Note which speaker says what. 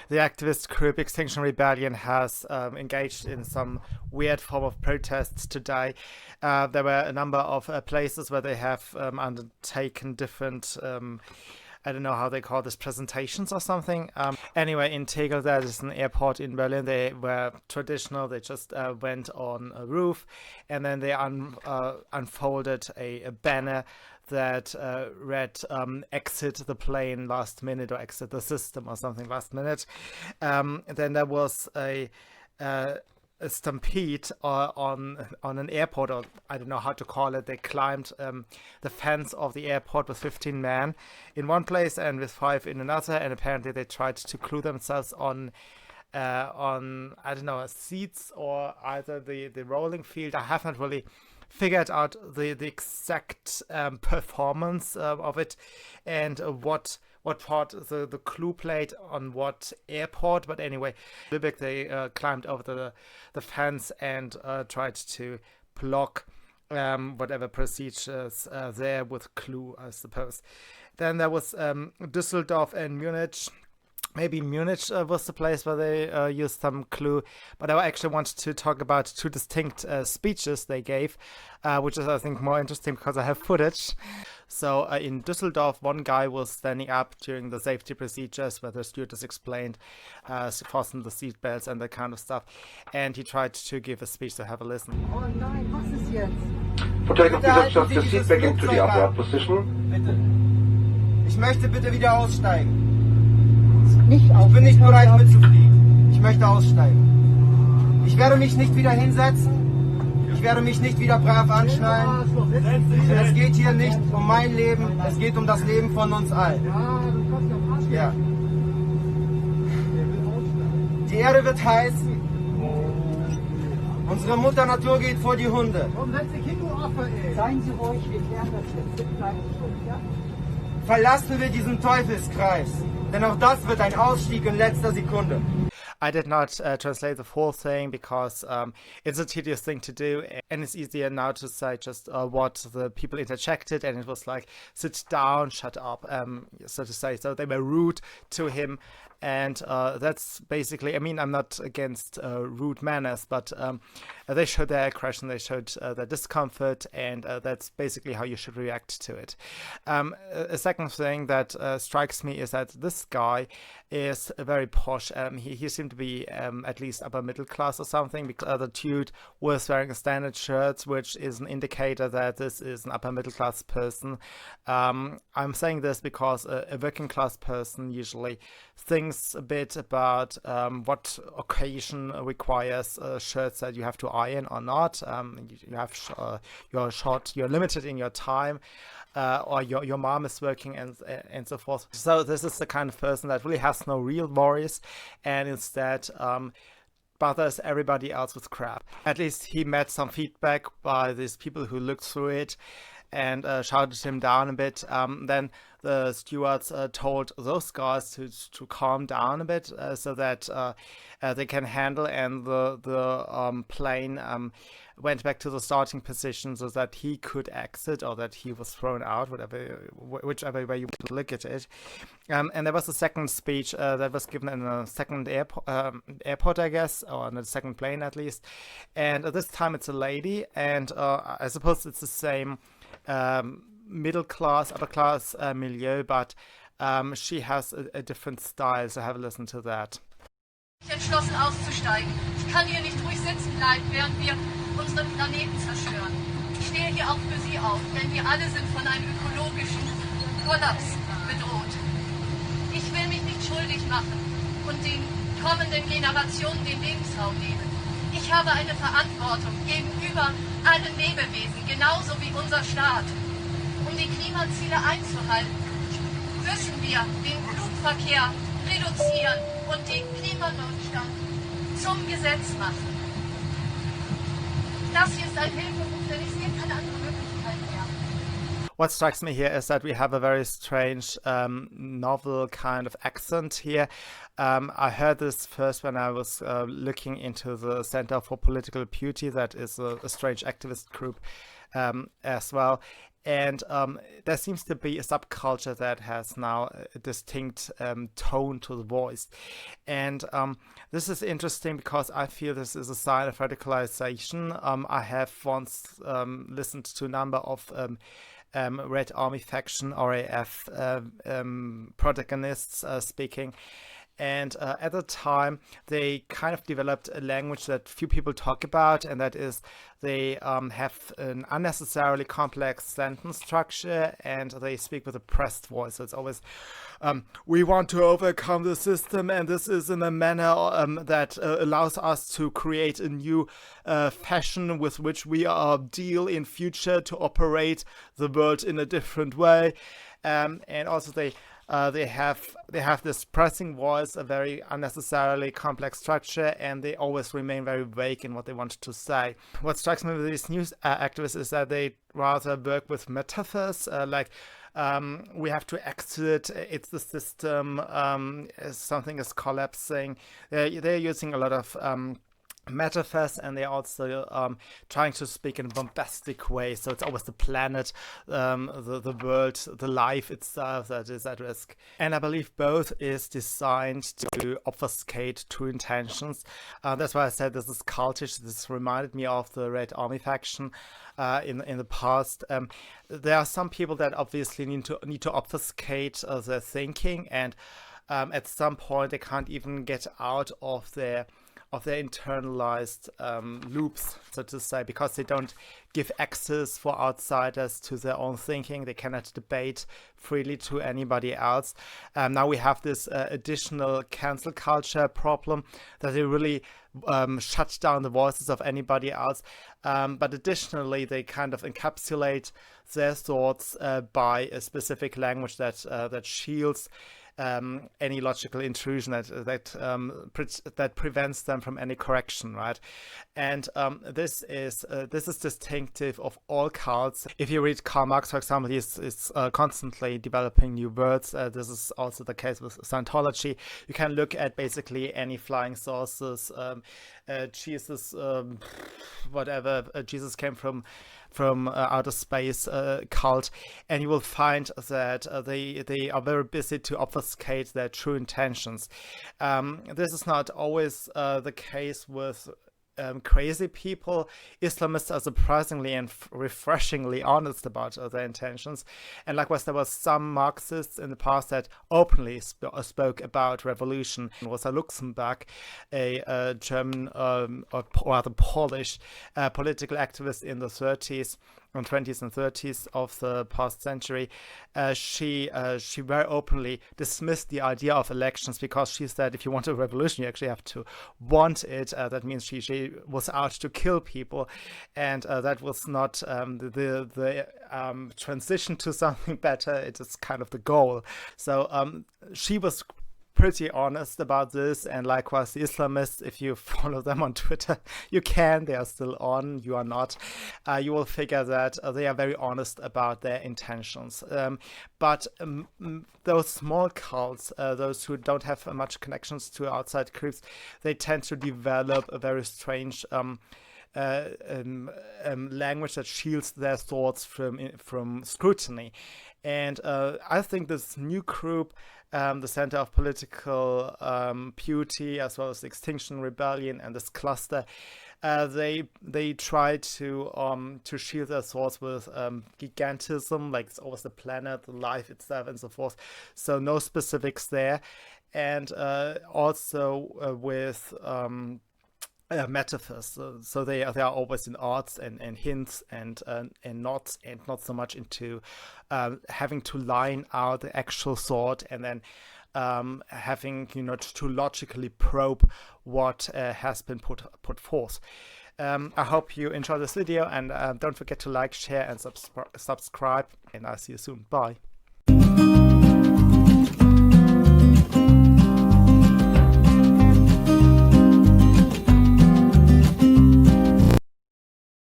Speaker 1: the activist group Extinction Rebellion has engaged in some weird form of protests today. There were a number of places where they have undertaken different I don't know how they call this, presentations or something. Anyway, in Tegel, there is an airport in Berlin. They were traditional. They just went on a roof, and then they unfolded a banner that read exit the plane last minute, or exit the system or something last minute. Then there was a stampede on an airport, or I don't know how to call it. They climbed the fence of the airport with 15 men in one place and with 5 in another, and apparently they tried to glue themselves on I don't know, seats or either the rolling field. I have not really figured out the exact performance of it, and what part the clue played on what airport. But anyway, Lübeck, they climbed over the fence and tried to block whatever procedures there with clue, I suppose. Then there was Düsseldorf and Munich. Maybe Munich was the place where they used some clue, but I actually wanted to talk about 2 distinct speeches they gave, which is, I think, more interesting because I have footage. So in Düsseldorf, one guy was standing up during the safety procedures where the stewardess explained fasten the seatbelts and that kind of stuff, and he tried to give a speech, so have a listen.
Speaker 2: Oh nein, was ist jetzt?
Speaker 3: For takeoff, please adjust your seat back into the upright position.
Speaker 2: Bitte. Ich möchte bitte wieder aussteigen. Ich bin nicht bereit mitzufliegen. Ich möchte aussteigen. Ich werde mich nicht wieder hinsetzen. Ich werde mich nicht wieder brav anschnallen. Denn es geht hier nicht um mein Leben, es geht um das Leben von uns allen. Ja. Die Erde wird heiß. Unsere Mutter Natur geht vor die Hunde.
Speaker 4: Seien Sie ruhig, wir klären das jetzt. Bleiben Sie ruhig, ja?
Speaker 2: Verlassen wir diesen Teufelskreis. Denn auch das wird ein Ausstieg in letzter Sekunde.
Speaker 1: I did not translate the full thing because it's a tedious thing to do, and it's easier now to say just what the people interjected, and it was like, sit down, shut up, so to say. So they were rude to him, and that's basically, I mean, I'm not against rude manners, but they showed their aggression, they showed their discomfort, and that's basically how you should react to it. A second thing that strikes me is that this guy is very posh. He seemed to be at least upper middle class or something, because the dude was wearing a standard shirt, which is an indicator that this is an upper middle class person. I'm saying this because a working class person usually thinks a bit about what occasion requires shirts that you have to iron or not. You have you're limited in your time. Or your mom is working and so forth. So this is the kind of person that really has no real worries, and instead bothers everybody else with crap. At least he met some feedback by these people who looked through it and shouted him down a bit. Then the stewards told those guys to calm down a bit so that they can handle, and the plane went back to the starting position so that he could exit, or that he was thrown out, whichever way you look at it. And there was a second speech that was given in a second airport, I guess, or on a second plane at least. And this time it's a lady, and I suppose it's the same middle class, upper class milieu, but she has a different style, so have a listen to that.
Speaker 5: Entschlossen auszusteigen. Ich kann hier nicht ruhig sitzen bleiben, während wir unseren Planeten zerstören. Ich stehe hier auch für Sie auf, denn wir alle sind von einem ökologischen Kollaps bedroht. Ich will mich nicht schuldig machen und den kommenden Generationen den Lebensraum nehmen. Ich habe eine Verantwortung gegenüber allen Lebewesen, genauso wie unser Staat. Um die Klimaziele einzuhalten, müssen wir den Flugverkehr reduzieren und den Klimanotstand zum Gesetz machen. Das hier ist ein Hilferuf, denn ich sehe keine andere Möglichkeit mehr.
Speaker 1: What strikes me here is that we have a very strange, novel kind of accent here. I heard this first when I was looking into the Center for Political Beauty, that is a strange activist group as well. And there seems to be a subculture that has now a distinct tone to the voice. And this is interesting because I feel this is a sign of radicalization. I have once listened to a number of Red Army faction, RAF protagonists speaking. And at the time, they kind of developed a language that few people talk about, and that is they have an unnecessarily complex sentence structure, and they speak with a pressed voice. So it's always, we want to overcome the system, and this is in a manner that allows us to create a new fashion with which we deal in future to operate the world in a different way. And also they have this pressing voice, a very unnecessarily complex structure, and they always remain very vague in what they want to say. What strikes me with these news activists is that they rather work with metaphors, like we have to exit, it's the system, something is collapsing. They're using a lot of metaphors, and they're also trying to speak in a bombastic way. So it's always the planet, the world, the life itself that is at risk. And I believe both is designed to obfuscate true intentions. That's why I said this is cultish. This reminded me of the Red Army faction in the past. There are some people that obviously need to obfuscate their thinking, and at some point they can't even get out of their internalized loops, so to say, because they don't give access for outsiders to their own thinking. They cannot debate freely to anybody else. Now we have this additional cancel culture problem that they really shut down the voices of anybody else. But additionally, they kind of encapsulate their thoughts by a specific language that shields any logical intrusion that prevents them from any correction, right? And this is distinctive of all cults. If you read Karl Marx, for example, he's constantly developing new words. This is also the case with Scientology. You can look at basically any flying saucers, Jesus, whatever, Jesus came from outer space cult, and you will find that they are very busy to obfuscate their true intentions. This is not always the case with crazy people. Islamists are surprisingly and refreshingly honest about their intentions. And likewise, there were some Marxists in the past that openly spoke about revolution. Rosa Luxemburg, a German or rather Polish political activist in the 20s and 30s of the past century, she very openly dismissed the idea of elections because she said if you want a revolution, you actually have to want it. That means she was out to kill people, and that was not the transition to something better. It is kind of the goal. So she was pretty honest about this, and likewise the Islamists, if you follow them on Twitter, they are still on, you are not. You will figure that they are very honest about their intentions. But those small cults, those who don't have much connections to outside groups, they tend to develop a very strange language that shields their thoughts from scrutiny. And I think this new group, the Center of Political Beauty, as well as the Extinction Rebellion and this cluster, they try to shield their thoughts with gigantism, like it's always the planet, the life itself, and so forth. So no specifics there, and also with metaphors. So they are always in arts and hints and nods, and not so much into having to line out the actual thought and then having to logically probe what has been put forth. I hope you enjoyed this video, and don't forget to like, share, and subscribe, and I'll see you soon. Bye.